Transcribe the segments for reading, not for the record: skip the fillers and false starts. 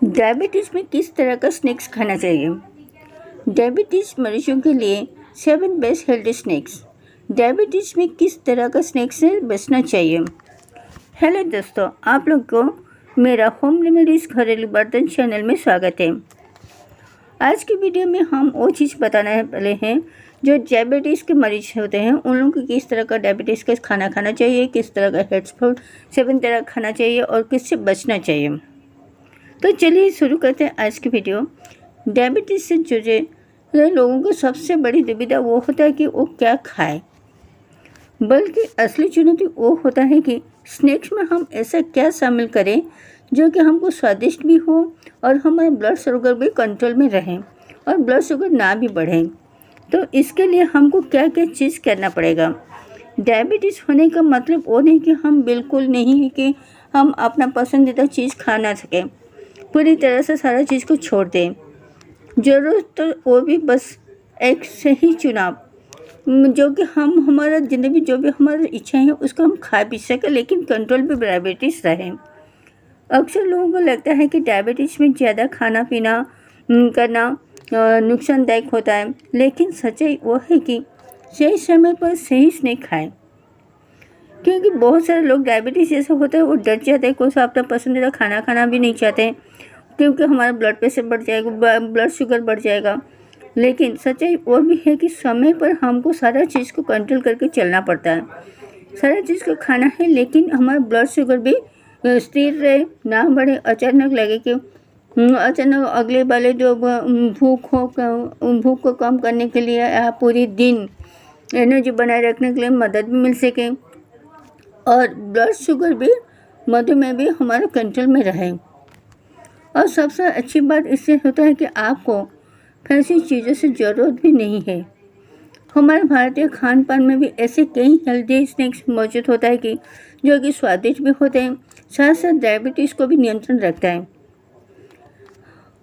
Diabetes में किस तरह का स्नैक्स खाना चाहिए? डायबिटीज़ मरीजों के लिए 7 बेस्ट हेल्दी स्नैक्स। डायबिटीज़ में किस तरह का स्नैक्स से बचना चाहिए? हेलो दोस्तों, आप लोग को मेरा होम रेमेडीज़ घरेलू बर्तन चैनल में स्वागत है। आज की वीडियो में हम वो चीज़ बताने वाले हैं जो डायबिटीज़ के मरीज होते हैं उन लोगों को किस तरह का डायबिटीज़ का खाना खाना चाहिए, किस तरह का हेल्थफुल 7 तरह खाना चाहिए और किससे बचना चाहिए। तो चलिए शुरू करते हैं आज की वीडियो। डायबिटीज़ से जुड़े लोगों को सबसे बड़ी दुविधा वो होता है कि वो क्या खाएं, बल्कि असली चुनौती वो होता है कि स्नैक्स में हम ऐसा क्या शामिल करें जो कि हमको स्वादिष्ट भी हो और हमारा ब्लड शुगर भी कंट्रोल में रहे और ब्लड शुगर ना भी बढ़े। तो इसके लिए हमको क्या क्या चीज़ करना पड़ेगा। डायबिटीज़ होने का मतलब वो नहीं कि हम बिल्कुल नहीं है कि हम अपना पसंदीदा चीज़ खा ना सकें, पूरी तरह से सारा चीज़ को छोड़ दें। ज़रूरत तो वो भी बस एक सही चुनाव जो कि हम हमारा जितने जो भी हमारी इच्छाएं हैं उसको हम खा पी सकें, लेकिन कंट्रोल पे डायबिटीज़ रहे। अक्सर लोगों को लगता है कि डायबिटीज़ में ज़्यादा खाना पीना करना नुकसानदायक होता है, लेकिन सच्चाई वो है कि सही समय पर सही स्नैक खाएं। क्योंकि बहुत सारे लोग डायबिटीज़ जैसा होता है वो डर जाते हैं, कोई सा अपना पसंदीदा खाना खाना भी नहीं चाहते हैं क्योंकि हमारा ब्लड प्रेशर बढ़ जाएगा, ब्लड शुगर बढ़ जाएगा। लेकिन सच्चाई वो भी है कि समय पर हमको सारा चीज़ को कंट्रोल करके चलना पड़ता है। सारा चीज़ को खाना है लेकिन हमारा ब्लड शुगर भी स्थिर रहे, ना बढ़े। अचानक लगे कि अचानक अगले वाले जो भूख को कम करने के लिए या पूरी दिन एनर्जी बनाए रखने के लिए मदद भी मिल सके और ब्लड शुगर भी, मधुमेह भी हमारे कंट्रोल में रहे। और सबसे अच्छी बात इससे होता है कि आपको फैंसी चीज़ों से ज़रूरत भी नहीं है। हमारे भारतीय खान पान में भी ऐसे कई हेल्दी स्नैक्स मौजूद होता है कि जो कि स्वादिष्ट भी होते हैं, साथ साथ डायबिटीज़ को भी नियंत्रण रखता है।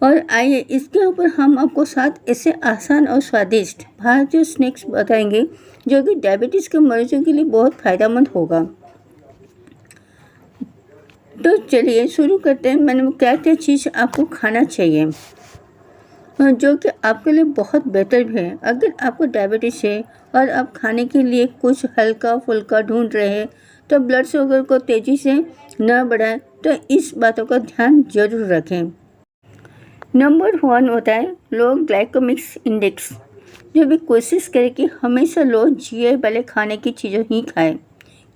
और आइए इसके ऊपर हम आपको 7 ऐसे आसान और स्वादिष्ट भारतीय स्नैक्स बताएंगे जो कि डायबिटीज़ के मरीजों के लिए बहुत फ़ायदेमंद होगा। तो चलिए शुरू करते हैं। मैंने क्या क्या चीज़ आपको खाना चाहिए जो कि आपके लिए बहुत बेहतर भी है। अगर आपको डायबिटीज़ है और आप खाने के लिए कुछ हल्का फुल्का ढूंढ रहे हैं तो ब्लड शुगर को तेज़ी से न बढ़ाएं, तो इस बातों का ध्यान जरूर रखें। नंबर 1 होता है लो ग्लाइकेमिक इंडेक्स। जो भी कोशिश करें कि हमेशा लो जीआई वाले खाने की चीज़ें ही खाएं,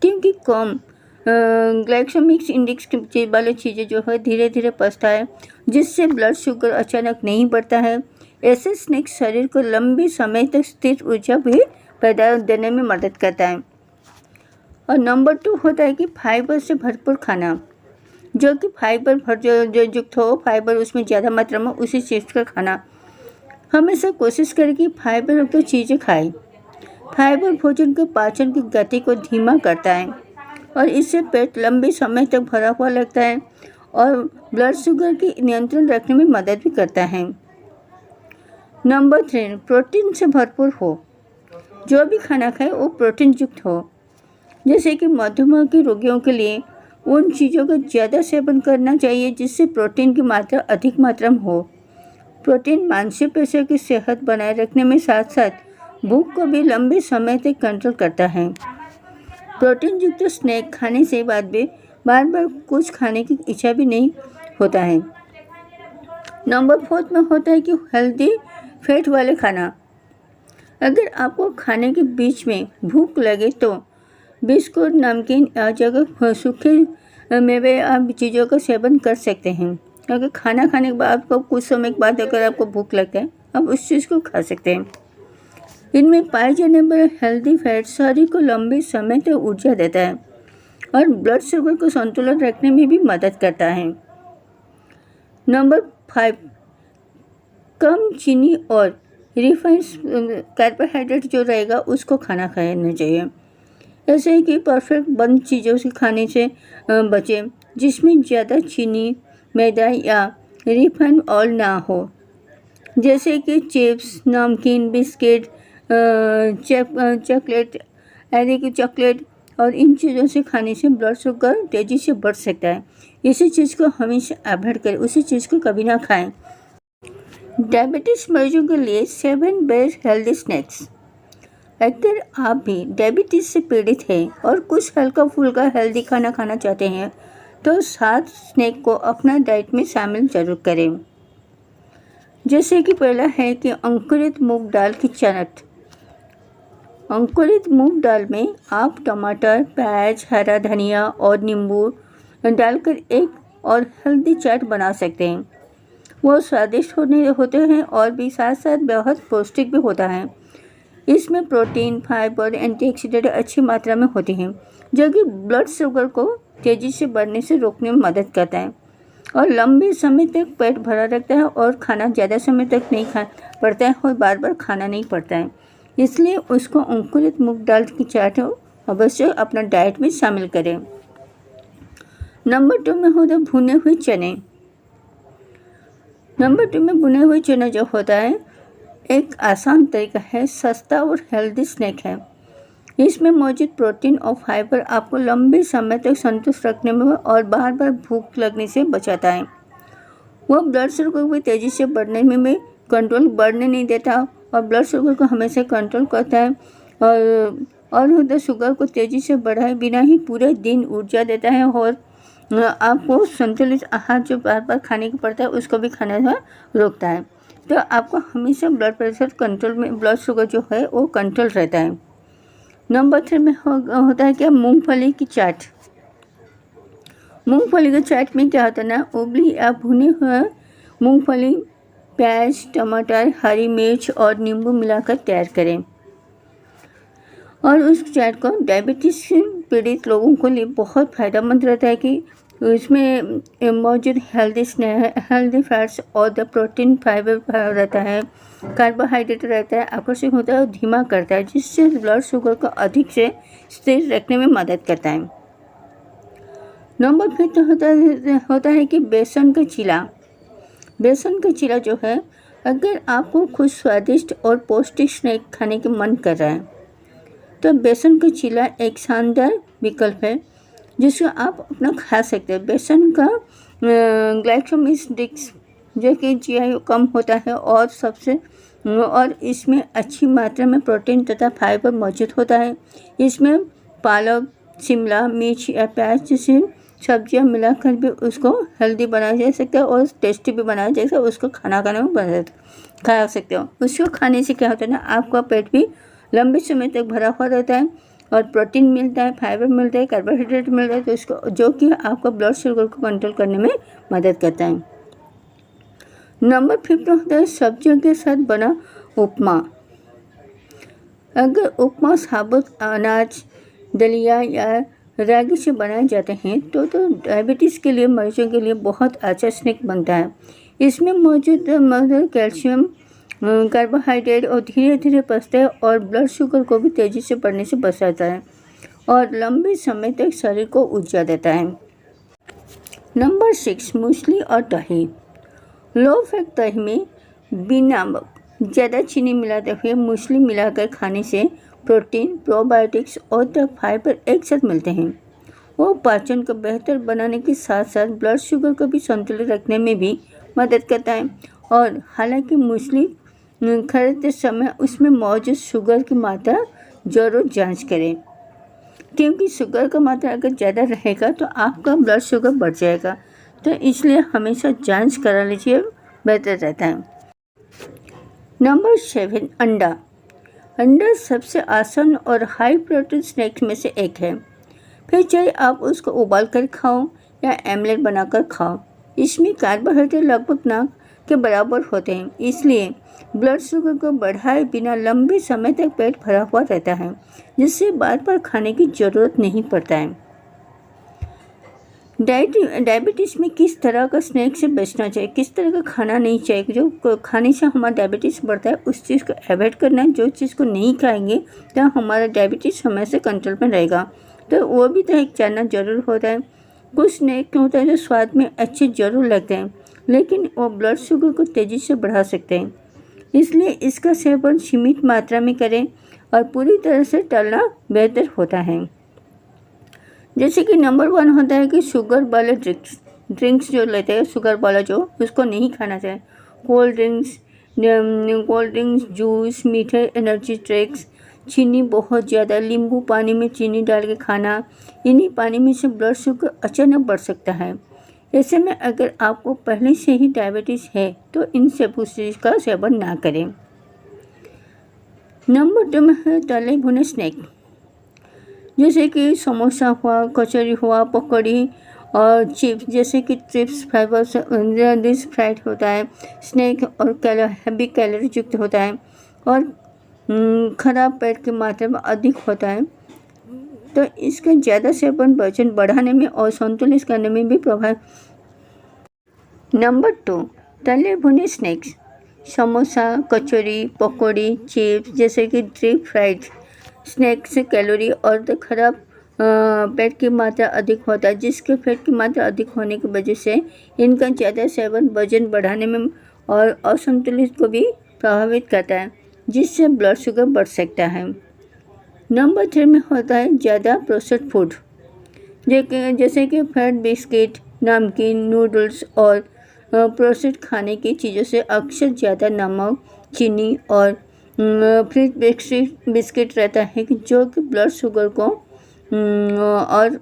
क्योंकि कम ग्लाइकेमिक इंडेक्स वाले चीज़ें जो है धीरे धीरे पचता है, जिससे ब्लड शुगर अचानक नहीं बढ़ता है। ऐसे स्नैक्स शरीर को लंबे समय तक स्थिर ऊर्जा भी पैदा देने में मदद करता है। और नंबर 2 होता है कि फाइबर से भरपूर खाना, जो कि फाइबर जो युक्त हो, फाइबर उसमें ज़्यादा मात्रा में उसी चीज़ का खाना। हमेशा कोशिश करें कि फाइबर युक्त चीज़ें खाएं। फाइबर भोजन के पाचन की गति को धीमा करता है और इससे पेट लंबे समय तक भरा हुआ लगता है और ब्लड शुगर की नियंत्रण रखने में मदद भी करता है। नंबर 3 प्रोटीन से भरपूर हो। जो भी खाना खाए वो प्रोटीन युक्त हो, जैसे कि मधुमेह के रोगियों के लिए उन चीज़ों का ज़्यादा सेवन करना चाहिए जिससे प्रोटीन की मात्रा अधिक मात्रा में हो। प्रोटीन मांसपेशियों की सेहत बनाए रखने में साथ साथ भूख को भी लंबे समय तक कंट्रोल करता है। प्रोटीन युक्त स्नैक खाने से बाद भी बार बार कुछ खाने की इच्छा भी नहीं होता है। नंबर 4 में होता है कि हेल्दी फैट वाले खाना। अगर आपको खाने के बीच में भूख लगे तो बिस्कुट, नमकीन या जगह सूखे मेवे या चीज़ों का सेवन कर सकते हैं। अगर खाना खाने के बाद आपको कुछ समय के बाद अगर आपको भूख लगता है, आप उस चीज़ को खा सकते हैं। इनमें पाए जाने वाले हेल्दी फैट शरीर को लंबे समय तक ऊर्जा देता है और ब्लड शुगर को संतुलन रखने में भी मदद करता है। नंबर 5 कम चीनी और रिफाइंड कार्बोहाइड्रेट जो रहेगा उसको खाना खाना चाहिए। ऐसे ही कि परफेक्ट बंद चीज़ों से खाने से बचें जिसमें ज़्यादा चीनी, मैदा या रिफाइंड ऑयल ना हो, जैसे कि चिप्स, नमकीन, बिस्किट, चॉकलेट आदि की चॉकलेट। और इन चीज़ों से खाने से ब्लड शुगर तेज़ी से बढ़ सकता है, इसी चीज़ को हमेशा अवॉइड करें, उसी चीज़ को कभी ना खाएं। डायबिटीज़ मरीजों के लिए 7 बेस्ट हेल्दी स्नैक्स। अगर आप भी डायबिटीज़ से पीड़ित हैं और कुछ हल्का फुल्का हेल्दी खाना खाना चाहते हैं तो 7 स्नैक को अपना डाइट में शामिल जरूर करें। जैसे कि पहला है कि अंकुरित मूंग दाल की चाट। अंकुरित मूंग दाल में आप टमाटर, प्याज, हरा धनिया और नींबू डालकर एक और हेल्दी चाट बना सकते हैं। वो स्वादिष्ट होते हैं और भी साथ साथ बहुत पौष्टिक भी होता है। इसमें प्रोटीन, फाइबर, एंटीऑक्सीडेंट अच्छी मात्रा में होते हैं जो कि ब्लड शुगर को तेज़ी से बढ़ने से रोकने में मदद करता है और लंबे समय तक पेट भरा रखता है और खाना ज़्यादा समय तक नहीं खाना पड़ता है और बार बार खाना नहीं पड़ता है। इसलिए उसको अंकुरित मूंग दाल की चाट अवश्य अपना डाइट में शामिल करें। नंबर 2 में होता है भुने हुए चने। नंबर 2 में भुने हुए चना जो होता है एक आसान तरीका है, सस्ता और हेल्दी स्नैक है। इसमें मौजूद प्रोटीन और फाइबर आपको लंबे समय तक संतुष्ट रखने में और बार बार भूख लगने से बचाता है। वह ब्लड शुगर को भी तेज़ी से बढ़ने में बढ़ने नहीं देता और ब्लड शुगर को हमेशा कंट्रोल करता है और शुगर को तेज़ी से बढ़ाए बिना ही पूरे दिन ऊर्जा देता है और आपको संतुलित आहार जो बार बार खाने को पड़ता है उसको भी खाने से रोकता है। तो आपको हमेशा ब्लड प्रेशर कंट्रोल में, ब्लड शुगर जो है वो कंट्रोल रहता है। नंबर 3 में होता है क्या, मूंगफली की चाट। मूंगफली के चाट में क्या होता है ना, उबली या भुने हुए मूंगफली, प्याज, टमाटर, हरी मिर्च और नींबू मिलाकर तैयार करें और उस चाट को डायबिटीज़ से पीड़ित लोगों के लिए बहुत फ़ायदेमंद रहता है कि उसमें मौजूद हेल्दी फैट्स और द प्रोटीन, फाइबर रहता है, कार्बोहाइड्रेट रहता है, आकर्षक होता है और धीमा करता है जिससे ब्लड शुगर को अधिक से स्थिर रखने में मदद करता है। नंबर 5 होता है कि बेसन का चीला। बेसन का चीला जो है, अगर आपको कुछ स्वादिष्ट और पौष्टिक स्नैक खाने के मन कर रहा है तो बेसन का चीला एक शानदार विकल्प है जिसको आप अपना खा सकते हैं। बेसन का ग्लाइकोसाइड्स जो कि GI कम होता है और इसमें अच्छी मात्रा में प्रोटीन तथा फाइबर मौजूद होता है। इसमें पालक, शिमला मिर्च या प्याज जैसी सब्जियां मिलाकर भी उसको हेल्दी बनाया जा सकता है और टेस्टी भी बनाया जा सकता है। उसको खाना खाने में खा सकते हो। उसको खाने से क्या होता है ना, आपका पेट भी लंबे समय तक भरा हुआ रहता है और प्रोटीन मिलता है, फाइबर मिलता है, कार्बोहाइड्रेट मिलता है, तो इसको जो कि आपका ब्लड शुगर को कंट्रोल करने में मदद करता है। नंबर 5 होता है सब्जियों के साथ बना उपमा। अगर उपमा साबुत अनाज, दलिया या रागी से बनाए जाते हैं तो डायबिटीज़ के लिए मरीजों के लिए बहुत अच्छा स्नैक बनता है। इसमें मौजूद कैल्शियम, कार्बोहाइड्रेट और धीरे धीरे पचता है और ब्लड शुगर को भी तेज़ी से बढ़ने से बचाता है और लंबे समय तक शरीर को ऊर्जा देता है। नंबर 6 मूसली और दही। लो फैट दही में बिना ज़्यादा चीनी मिलाते हुए मूसली मिलाकर खाने से प्रोटीन, प्रोबायोटिक्स और फाइबर एक साथ मिलते हैं। वो पाचन को बेहतर बनाने के साथ साथ ब्लड शुगर को भी संतुलित रखने में भी मदद करता है। और हालांकि मूसली खरीदते समय उसमें मौजूद शुगर की मात्रा ज़रूर जांच करें, क्योंकि शुगर का मात्रा अगर ज़्यादा रहेगा तो आपका ब्लड शुगर बढ़ जाएगा, तो इसलिए हमेशा जांच करा लीजिए, बेहतर रहता है। नंबर 7 अंडा। अंडा सबसे आसान और हाई प्रोटीन स्नैक्स में से एक है। फिर चाहे आप उसको उबाल कर खाओ या एमलेट बनाकर खाओ, इसमें कार्बोहाइड्रेट लगभग ना के बराबर होते हैं, इसलिए ब्लड शुगर को बढ़ाए बिना लंबे समय तक पेट भरा हुआ रहता है, जिससे बार बार खाने की ज़रूरत नहीं पड़ता है। डायबिटीज़ में किस तरह का स्नैक से बचना चाहिए, किस तरह का खाना नहीं चाहिए, जो खाने से हमारा डायबिटीज़ बढ़ता है उस चीज़ को अवॉइड करना है। जो चीज़ को नहीं खाएंगे तो हमारा डायबिटीज़ समय से कंट्रोल में रहेगा, तो वो भी तो एक जानना ज़रूर होता है। कुछ स्नैक होता है जो स्वाद में अच्छे ज़रूर लगते हैं लेकिन वो ब्लड शुगर को तेज़ी से बढ़ा सकते हैं, इसलिए इसका सेवन सीमित मात्रा में करें और पूरी तरह से टालना बेहतर होता है। जैसे कि नंबर 1 होता है कि शुगर वाले ड्रिंक्स। ड्रिंक्स जो लेते हैं शुगर वाला जो, उसको नहीं खाना चाहिए। कोल्ड ड्रिंक्स, जूस, मीठे एनर्जी ड्रिंक्स, चीनी बहुत ज़्यादा, नींबू पानी में चीनी डाल के खाना, इन्हीं पानी में से ब्लड शुगर अचानक बढ़ सकता है। ऐसे में अगर आपको पहले से ही डायबिटीज़ है तो इन सब चीज़ का सेवन ना करें। नंबर 2 में है तले भुने स्नैक, जैसे कि समोसा हुआ, कचौरी हुआ, पकौड़ी और चिप्स, जैसे कि चिप्स डिश फ्राइड होता है, स्नैक और हैवी कैलोरी युक्त होता है और खराब पेट की मात्रा में अधिक होता है, तो इसका ज़्यादा सेवन वजन बढ़ाने में और संतुलित करने में भी प्रभाव। नंबर 2 तले भुने स्नैक्स, समोसा, कचौरी, पकौड़ी, चिप्स, जैसे कि डीप फ्राइड स्नैक्स से कैलोरी और खराब पेट की मात्रा अधिक होता है, जिसके फैट की मात्रा अधिक होने की वजह से इनका ज़्यादा सेवन वजन बढ़ाने में और असंतुलित को भी प्रभावित करता है, जिससे ब्लड शुगर बढ़ सकता है। नंबर 3 में होता है ज़्यादा प्रोसेस्ड फूड, जैसे कि फैट बिस्किट, नमकीन, नूडल्स और प्रोसेस्ड खाने की चीज़ों से अक्सर ज़्यादा नमक, चीनी और फ्रीज बिस्किट रहता है कि जो कि ब्लड शुगर को और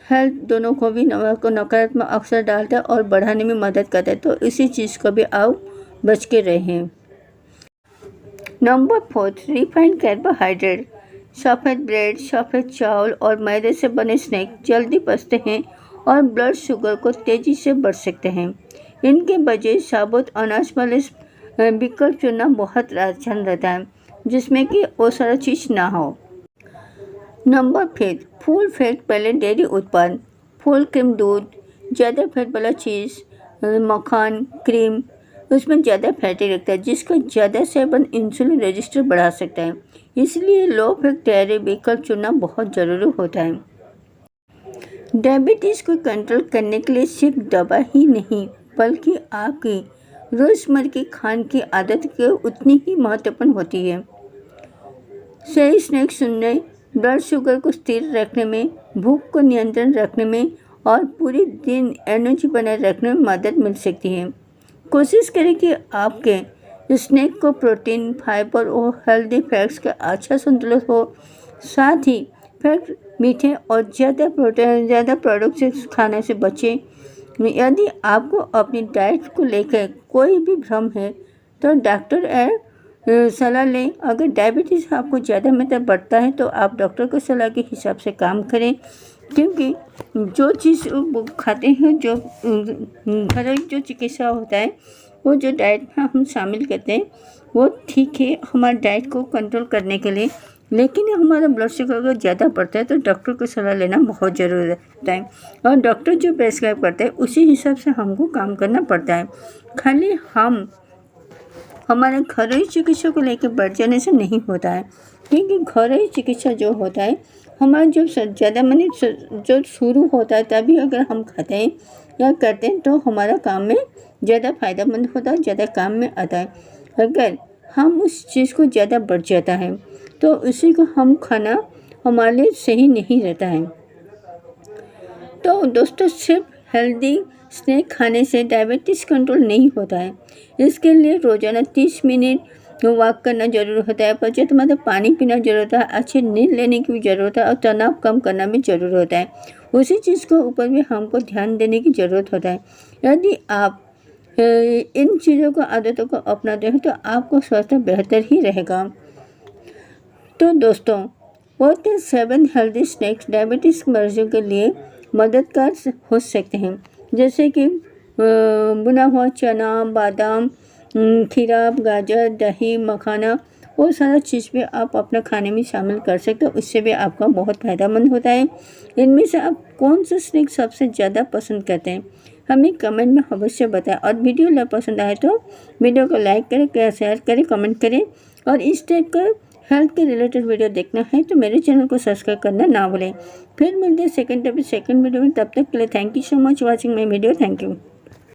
हेल्थ दोनों को भी नकारात्मक असर डालता है और बढ़ाने में मदद करता है, तो इसी चीज़ को भी आप बच के रहें। नंबर 4 रिफाइंड कार्बोहाइड्रेट, सफ़ेद ब्रेड, सफ़ेद चावल और मैदे से बने स्नैक जल्दी पचते हैं और ब्लड शुगर को तेज़ी से बढ़ सकते हैं। इनके बजाय साबुत अनाज वाले विकल्प चुनना बहुत आसान रहता है, जिसमें कि वो सारा चीज़ ना हो। नंबर 5 फुल फैट पहले डेयरी उत्पाद, फुल क्रीम दूध, ज़्यादा फैट वाला चीज़, मक्खन, क्रीम, उसमें ज़्यादा फैटी रखता है, जिसका ज़्यादा सेवन इंसुलिन रजिस्टर बढ़ा सकता है। इसलिए लो फैट डेयरी विकल्प चुनना बहुत ज़रूरी होता है। डायबिटीज़ को कंट्रोल करने के लिए सिर्फ दवा ही नहीं बल्कि आपकी रोज़मर्रा की खान की आदत के उतनी ही महत्वपूर्ण होती है। सही स्नैक चुनने, ब्लड शुगर को स्थिर रखने में, भूख को नियंत्रण रखने में और पूरे दिन एनर्जी बनाए रखने में मदद मिल सकती है। कोशिश करें कि आपके स्नैक को प्रोटीन, फाइबर और हेल्दी फैट्स का अच्छा संतुलन हो। साथ ही फैट, मीठे और ज़्यादा प्रोडक्ट से खाने से बचें। यदि आपको अपनी डाइट को लेकर कोई भी भ्रम है तो डॉक्टर सलाह लें। अगर डायबिटीज़ आपको ज़्यादा मात्रा बढ़ता है तो आप डॉक्टर की सलाह के हिसाब से काम करें, क्योंकि जो चीज़ वो खाते हैं, जो घरेलू जो चिकित्सा होता है, वो जो डाइट में हम शामिल करते हैं वो ठीक है हमारे डाइट को कंट्रोल करने के लिए, लेकिन हमारा ब्लड शुगर अगर ज़्यादा बढ़ता है तो डॉक्टर की सलाह लेना बहुत ज़रूरी रहता है और डॉक्टर जो प्रेस्क्राइब करते हैं उसी हिसाब से हमको काम करना पड़ता है। खाली हम हमारे घरेलू चिकित्सा को लेकर बढ़ जाने से नहीं होता है, क्योंकि घरेलू चिकित्सा जो होता है हमारा जो ज़्यादा जो शुरू होता है तभी अगर हम खाते हैं या करते हैं तो हमारा काम में ज़्यादा फ़ायदेमंद होता है, ज़्यादा काम में आता है। अगर हम उस चीज़ को ज़्यादा बढ़ जाता है तो उसी को हम खाना हमारे लिए सही नहीं रहता है। तो दोस्तों, सिर्फ हेल्दी स्नैक खाने से डायबिटीज़ कंट्रोल नहीं होता है। इसके लिए रोज़ाना 30 मिनट वॉक करना जरूरी होता है, पर्याप्त मात्रा पानी पीना जरूरी होता है, अच्छी नींद लेने की भी ज़रूरत है और तनाव कम करना भी जरूरी होता है। उसी चीज़ को ऊपर भी हमको ध्यान देने की ज़रूरत होता है। यदि आप इन चीज़ों को आदतों को अपनाते हैं तो आपको स्वास्थ्य बेहतर ही रहेगा। तो दोस्तों, वो 7 हेल्दी स्नैक्स डायबिटीज़ मरीजों के लिए मददगार हो सकते हैं, जैसे कि भुना हुआ चना, बादाम, खीरा, गाजर, दही, मखाना, वो सारा चीज़ भी आप अपने खाने में शामिल कर सकते हो। उससे भी आपका बहुत फ़ायदेमंद होता है। इनमें से आप कौन सा स्नैक सबसे ज़्यादा पसंद करते हैं हमें कमेंट में अवश्य बताएं और वीडियो पसंद आए तो वीडियो को लाइक करें, शेयर करें, कमेंट करें और इस टाइप का हेल्थ के रिलेटेड वीडियो देखना है तो मेरे चैनल को सब्सक्राइब करना ना भूलें। फिर मिलते हैं सेकंड वीडियो में, तब तक के लिए thank you so much watching my video. Thank you.